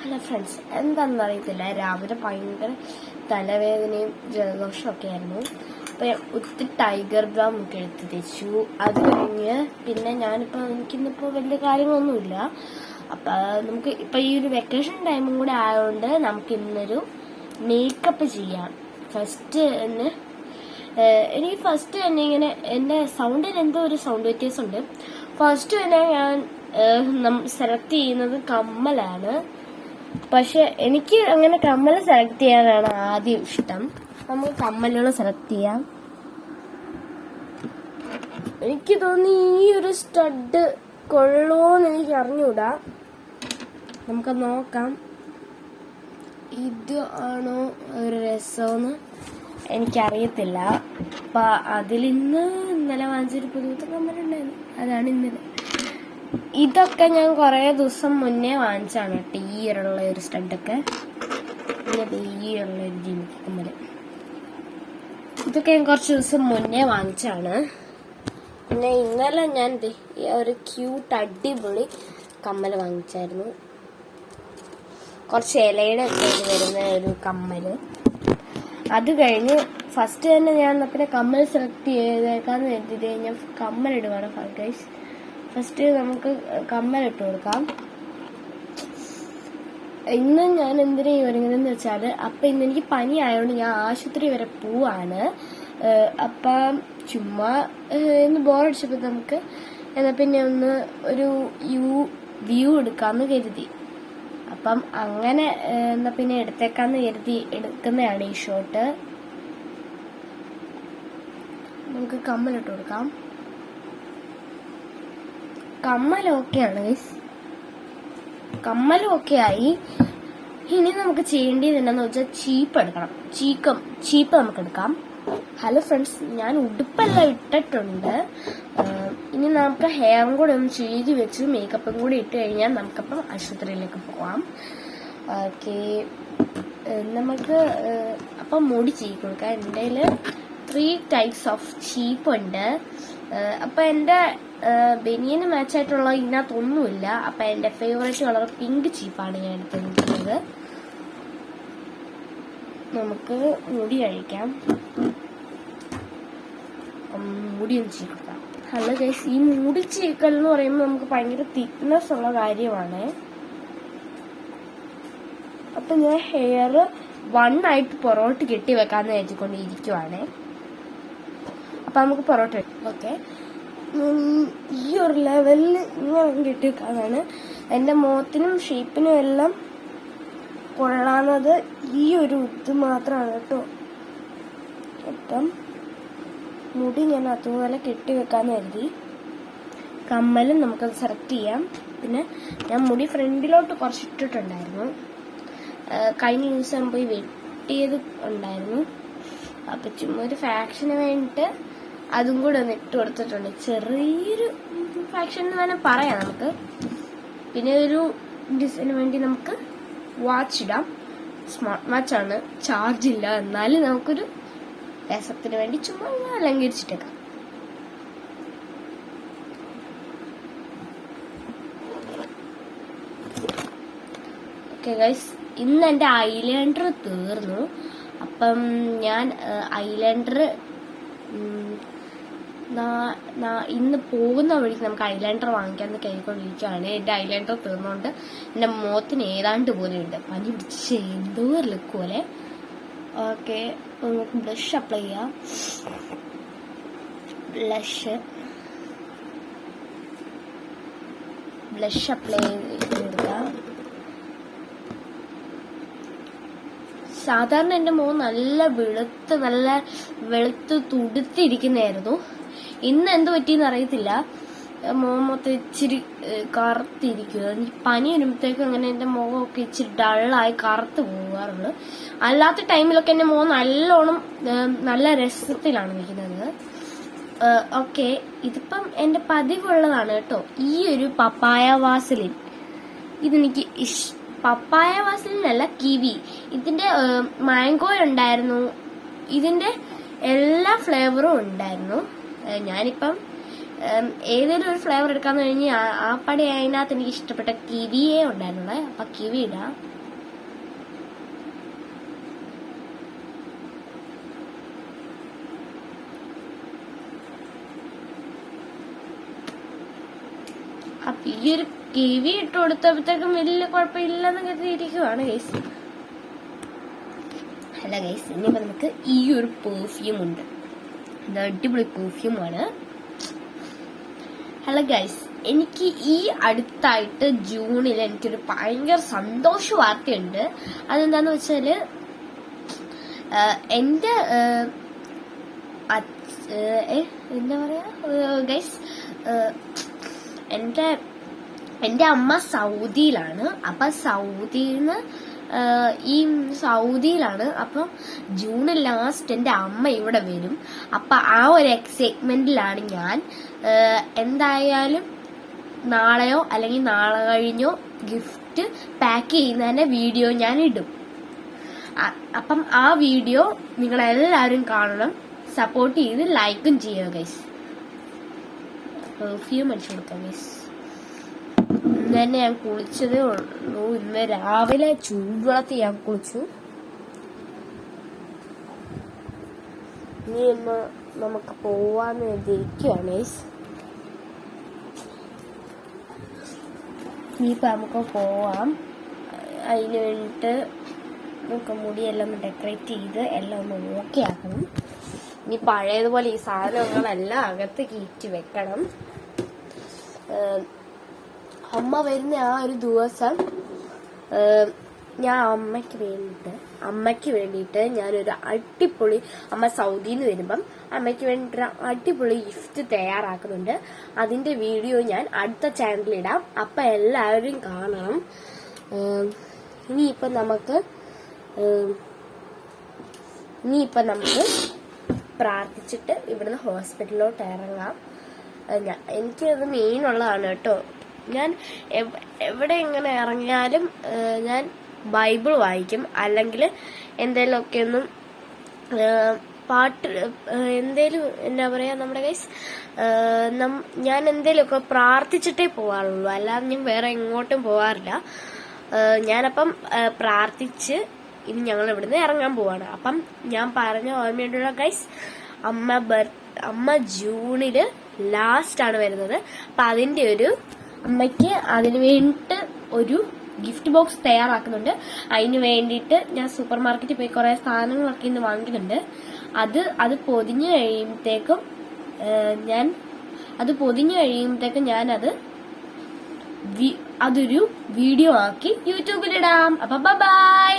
Hello friends, എന്താണെന്ന് അറിയത്തില്ല. രാവിലെ ഭയങ്കര തലവേദനയും ജലദോഷവും ഒക്കെ ആയിരുന്നു. അപ്പം ഒത്തിരി ടൈഗർ ബാം ഒക്കെ എടുത്ത് തേച്ചു. അത് കഴിഞ്ഞ് പിന്നെ എനിക്കിന്നിപ്പോൾ വലിയ കാര്യങ്ങളൊന്നുമില്ല. അപ്പം നമുക്ക് ഇപ്പം ഈ ഒരു വെക്കേഷൻ ടൈമും കൂടെ ആയതുകൊണ്ട് നമുക്ക് ഇന്നൊരു മേക്കപ്പ് ചെയ്യാം. എനിക്ക് ഫസ്റ്റ് തന്നെ ഇങ്ങനെ എൻ്റെ സൗണ്ടിന് എന്തോ ഒരു സൗണ്ട് വ്യത്യാസമുണ്ട്. ഫസ്റ്റ് തന്നെ ഞാൻ സെലക്ട് ചെയ്യുന്നത് കമ്മലാണ്. പക്ഷെ എനിക്ക് അങ്ങനെ കമ്മൽ സെലക്ട് ചെയ്യാനാണ് ആദ്യം ഇഷ്ടം. നമുക്ക് കമ്മലുകൾ സെലക്ട് ചെയ്യാം. എനിക്ക് തോന്നി ഈ ഒരു സ്റ്റഡ് കൊള്ളോന്ന് എനിക്ക് അറിഞ്ഞൂടാ. നമുക്ക് നോക്കാം ഇത് ആണോ ഒരു രസമെന്ന് എനിക്കറിയത്തില്ല. അപ്പൊ ഇന്നലെ വാങ്ങിച്ചൊരു പുതിയത്തെ കമ്മലുണ്ടായിരുന്നു, അതാണ് ഇന്നലെ. ഇതൊക്കെ ഞാൻ കുറേ ദിവസം മുന്നേ വാങ്ങിച്ചാണ് കേട്ടോ. ഈ ഒരു സ്റ്റഡൊക്കെ, പിന്നെ ഈ ഒരു ജിമിക്ക് കമ്മല്, ഇതൊക്കെ ഞാൻ കുറച്ച് ദിവസം മുന്നേ വാങ്ങിച്ചാണ്. പിന്നെ ഇന്നലെ ഞാൻ ഒരു ക്യൂട്ട് അടിപൊളി കമ്മൽ വാങ്ങിച്ചായിരുന്നു. കുറച്ച് ഇലയുടെ ഒക്കെ വരുന്ന ഒരു കമ്മല്. അത് കഴിഞ്ഞ് ഫസ്റ്റ് തന്നെ ഞാൻ പിന്നെ കമ്മൽ സെലക്ട് ചെയ്തേക്കാന്ന് കരുതിയിട്ട് ഞാൻ കമ്മലിടുവാണ് ഗൈസ്. ഫസ്റ്റ് നമുക്ക് കമ്മലിട്ട് കൊടുക്കാം. ഇന്ന് ഞാൻ എന്തിനാ ഒരുങ്ങുന്നതെന്ന് വെച്ചാൽ, ഇന്ന് എനിക്ക് പനി ആയതുകൊണ്ട് ഞാൻ ആശുപത്രി വരെ പോവാണ്. അപ്പം ചുമ്മാ ഇന്ന് ബോറടിച്ചപ്പോൾ നമുക്ക് എന്നാൽ പിന്നെ ഒന്ന് ഒരു വ്യൂ എടുക്കാമെന്ന് കരുതി. അപ്പം അങ്ങനെ എന്നാൽ പിന്നെ എടുത്തേക്കാന്ന് കരുതി എടുക്കുന്നതാണ് ഈ ഷോട്ട്. നമുക്ക് കമ്മലിട്ട് കൊടുക്കാം. കമ്മലൊക്കെയാണ് ഗൈസ്, കമ്മലൊക്കെ ആയി. ഇനി നമുക്ക് ചെയ്യേണ്ടത് എന്താണെന്ന് വെച്ചാൽ ചീപ്പ് എടുക്കണം. ചീപ്പ് നമുക്ക് എടുക്കാം. ഹലോ ഫ്രണ്ട്സ്, ഞാൻ ഉടുപ്പെല്ലാം ഇട്ടിട്ടുണ്ട്. ഇനി നമുക്ക് ഹെയറും കൂടെ ഒന്ന് ചെയ്ത് വെച്ച് മേക്കപ്പും കൂടി ഇട്ട് കഴിഞ്ഞാൽ നമുക്കപ്പം ആശുപത്രിയിലേക്ക് പോവാം. ഓക്കെ, നമുക്ക് അപ്പം മുടി ചീപ്പ് കൊടുക്കാം. എൻ്റെ കയ്യിൽ 3 types ഓഫ് ചീപ്പ് ഉണ്ട്. അപ്പം എൻ്റെ ബനിയന് മാച്ചായിട്ടുള്ള ഇതിനകത്തൊന്നുമില്ല. അപ്പം എൻ്റെ ഫേവറേറ്റ് കളർ പിങ്ക് ചീപ്പാണ് ഞാൻ എടുത്തിരിക്കുന്നത്. നമുക്ക് മുടി കഴിക്കാം. മുടി ഒന്ന് ചീക്കാം. ഹലോ ഗൈസ്, ഈ മുടി ചീക്കൽ എന്ന് പറയുമ്പോൾ നമുക്ക് ഭയങ്കര തിക്നെസ് ഉള്ള കാര്യമാണ്. അപ്പം ഞാൻ ഹെയർ 1 ആയിട്ട് പൊറോട്ട് കെട്ടി വെക്കാന്ന് വിചാരിച്ചുകൊണ്ടിരിക്കുവാണ്. അപ്പം നമുക്ക് പൊറോട്ട ഓക്കെ ഈ ഒരു ലെവലിൽ ഇങ്ങനെ കെട്ടി വെക്കാനാണ്. എൻ്റെ മുഖത്തിനും ഷേപ്പിനും എല്ലാം കൊള്ളാവുന്നത് ഈ ഒരു ഇത് മാത്രമാണ് കേട്ടോ. അപ്പം മുടി ഞാൻ അതുപോലെ കെട്ടി വെക്കാന്ന് കരുതി. കമ്മലും നമുക്കത് സെലക്ട് ചെയ്യാം. പിന്നെ ഞാൻ മുടി ഫ്രണ്ടിലോട്ട് കുറച്ച് ഇട്ടിട്ടുണ്ടായിരുന്നു. കഴിഞ്ഞ ദിവസം പോയി വെട്ടിയത് ഉണ്ടായിരുന്നു. അപ്പം ചുമ്മാ ഒരു ഫാഷന് വേണ്ടിയിട്ട് അതും കൂടെ ഒന്ന് ഇട്ട് കൊടുത്തിട്ടുണ്ട്. ചെറിയൊരു ഫാഷൻ എന്ന് വേണം പറയാം നമുക്ക്. പിന്നെ ഒരു ഡിസൈന് വേണ്ടി നമുക്ക് വാച്ച് ഇടാം. സ്മാർട്ട് വാച്ചാണ്, ചാർജ് ഇല്ല. എന്നാലും നമുക്കൊരു രസത്തിന് വേണ്ടി ചുമ്മാ അലങ്കരിച്ചിട്ടേക്കാം. ഓക്കെ ഗൈസ്, ഇന്ന് എൻ്റെ ഐലൈനർ തീർന്നു. അപ്പം ഞാൻ ഐലൈനർ ഇന്ന് പോകുന്ന വഴിക്ക് നമുക്ക് ഐലൈനർ വാങ്ങിക്കാന്ന് കരുതിക്കൊണ്ടിരിക്കുകയാണ്. എൻ്റെ ഐലൈനർ തീർന്നുകൊണ്ട് എൻ്റെ മുഖത്തിന് ഏതാണ്ട് പോലെ ഉണ്ട്, പനി പിടിച്ച് എന്തോ ഒരു ലുക്ക് പോലെ. ഓക്കെ, നമുക്ക് ബ്ലഷ് അപ്ലൈ ചെയ്യാം. ബ്ലഷ് അപ്ലൈ ചെയ്തെടുക്കാം. സാധാരണ എൻ്റെ മുഖം നല്ല വെളുത്ത് തുടുത്തിരിക്കുന്നതായിരുന്നു. ഇന്ന് എന്ത് പറ്റിയെന്ന് അറിയത്തില്ല, മുഖം മൊത്തം ഇച്ചിരി കറുത്തിരിക്കുക. പനി വരുമ്പോഴത്തേക്കും അങ്ങനെ എൻ്റെ മുഖമൊക്കെ ഇച്ചിരി ഡള്ളായി കറുത്ത് പോകാറുള്ളു. അല്ലാത്ത ടൈമിലൊക്കെ എൻ്റെ മുഖം നല്ല രസത്തിലാണ് ഇരിക്കുന്നത്. ഓക്കെ, ഇതിപ്പം എൻ്റെ പതിവുള്ളതാണ് കേട്ടോ. ഈ ഒരു പപ്പായ വാസലിൻ, ഇതെനിക്ക് പപ്പായ വാസലിനല്ല, കിവി. ഇതിന്റെ മാംഗോ ഉണ്ടായിരുന്നു, ഇതിന്റെ എല്ലാ ഫ്ലേവറും ഉണ്ടായിരുന്നു. ഞാനിപ്പം ഏതെങ്കിലും ഒരു ഫ്ലേവർ എടുക്കാന്ന് കഴിഞ്ഞ് ആ പടി അതിനകത്ത് എനിക്ക് ഇഷ്ടപ്പെട്ട കിവിയേ ഉണ്ടായിരുന്നുള്ളേ. അപ്പൊ കിവി ഇടാം. അപ്പൊ ഈ ഒരു കിവി ഇട്ട് കൊടുത്തപ്പോഴത്തേക്കും വലിയ കുഴപ്പമില്ലെന്ന് കരുതിയിരിക്കുവാണ് ഗൈസ്. അല്ല ഗൈസ്, ഇനിയിപ്പോ നമുക്ക് ഈ ഒരു പെർഫ്യൂം ഉണ്ട്. ഇത് അടിപൊളി പെർഫ്യൂമാണ്. ഹലോ ഗൈസ്, എനിക്ക് ഈ അടുത്തായിട്ട് ജൂണിൽ എനിക്കൊരു ഭയങ്കര സന്തോഷ വാർത്തയുണ്ട്. അതെന്താന്ന് വെച്ചാല് എന്റെ എന്താ പറയാ ഗൈസ്, എന്റെ അമ്മ സൗദിയിലാണ്. അപ്പൊ സൗദിയിലാണ്. അപ്പൊ ജൂൺ ലാസ്റ്റ് എന്റെ അമ്മ ഇവിടെ വരും. അപ്പൊ ആ ഒരു എക്സൈറ്റ്മെന്റിലാണ് ഞാൻ. എന്തായാലും നാളെയോ അല്ലെങ്കിൽ നാളെ കഴിഞ്ഞോ ഗിഫ്റ്റ് പാക്ക് ചെയ്യുന്നതിന്റെ വീഡിയോ ഞാൻ ഇടും. അപ്പം ആ വീഡിയോ നിങ്ങളെല്ലാവരും കാണണം, സപ്പോർട്ട് ചെയ്ത് ലൈക്കും ചെയ്യുക ഗൈസ്. പെർഫ്യൂം അടിച്ചു കൊടുക്കാം ഗൈസ്. ഇന്ന് തന്നെ ഞാൻ കുളിച്ചതേ ഉള്ളൂ. ഇന്ന് രാവിലെ ചൂടുവെള്ളത്തിൽ ഞാൻ കുളിച്ചു. ഇനി നമുക്ക് പോവാന്ന് വിചാരിക്കുകയാണ് ഗൈസ്. ഇനിയിപ്പോൾ നമുക്ക് പോവാം. അതിന് വേണ്ടിയിട്ട് നമുക്ക് മുടിയെല്ലാം ഡെക്കറേറ്റ് ചെയ്ത് എല്ലാം ഒന്ന് ഓക്കെ ആക്കണം. ഇനി പഴയതുപോലെ ഈ സാധനങ്ങളെല്ലാം അകത്ത് കയറ്റി വെക്കണം. അമ്മ വരുന്ന ആ ഒരു ദിവസം ഞാൻ അമ്മയ്ക്ക് വേണ്ടിയിട്ട് ഞാനൊരു അടിപൊളി, അമ്മ സൗദിയിൽ നിന്ന് വരുമ്പം അമ്മയ്ക്ക് വേണ്ടിയിട്ട് അടിപൊളി ഗിഫ്റ്റ് തയ്യാറാക്കുന്നുണ്ട്. അതിന്റെ വീഡിയോ ഞാൻ അടുത്ത ചാനലിലിടാം. അപ്പൊ എല്ലാവരും കാണണം. ഇനിയിപ്പം നമുക്ക് പ്രാർത്ഥിച്ചിട്ട് ഇവിടുന്ന് ഹോസ്പിറ്റലിലോട്ട് ഇറങ്ങാം. എനിക്കത് മെയിൻ ഉള്ളതാണ് കേട്ടോ. ഞാൻ എവിടെ ഇങ്ങനെ ഇറങ്ങിയാലും ഞാൻ ബൈബിൾ വായിക്കും, അല്ലെങ്കിൽ എന്തെങ്കിലുമൊക്കെ ഒന്നും പാട്ട് എന്തേലും എന്താ പറയാ നമ്മുടെ ഗൈസ്, ഞാൻ എന്തേലുമൊക്കെ പ്രാർത്ഥിച്ചിട്ടേ പോവാറുള്ളൂ, അല്ലാതെ ഞാൻ വേറെ എങ്ങോട്ടും പോവാറില്ല. ഞാനപ്പം പ്രാർത്ഥിച്ച് ഇനി ഞങ്ങൾ ഇവിടുന്ന് ഇറങ്ങാൻ പോവാണ്. അപ്പം ഞാൻ പറഞ്ഞ ഓർമ്മയുണ്ടല്ലോ ഗൈസ്, അമ്മ ജൂണില് ലാസ്റ്റ് ആണ് വരുന്നത്. അപ്പൊ അമ്മയ്ക്ക് അതിന് വേണ്ടിയിട്ട് ഒരു ഗിഫ്റ്റ് ബോക്സ് തയ്യാറാക്കുന്നുണ്ട്. അതിന് വേണ്ടിയിട്ട് ഞാൻ സൂപ്പർ മാർക്കറ്റിൽ പോയി കുറെ സാധനങ്ങളൊക്കെ ഇന്ന് വാങ്ങിക്കുന്നുണ്ട്. അത് പൊതിഞ്ഞു കഴിയുമ്പോഴത്തേക്കും അതൊരു വീഡിയോ ആക്കി യൂട്യൂബിലിടാം. അപ്പൊ ബൈ.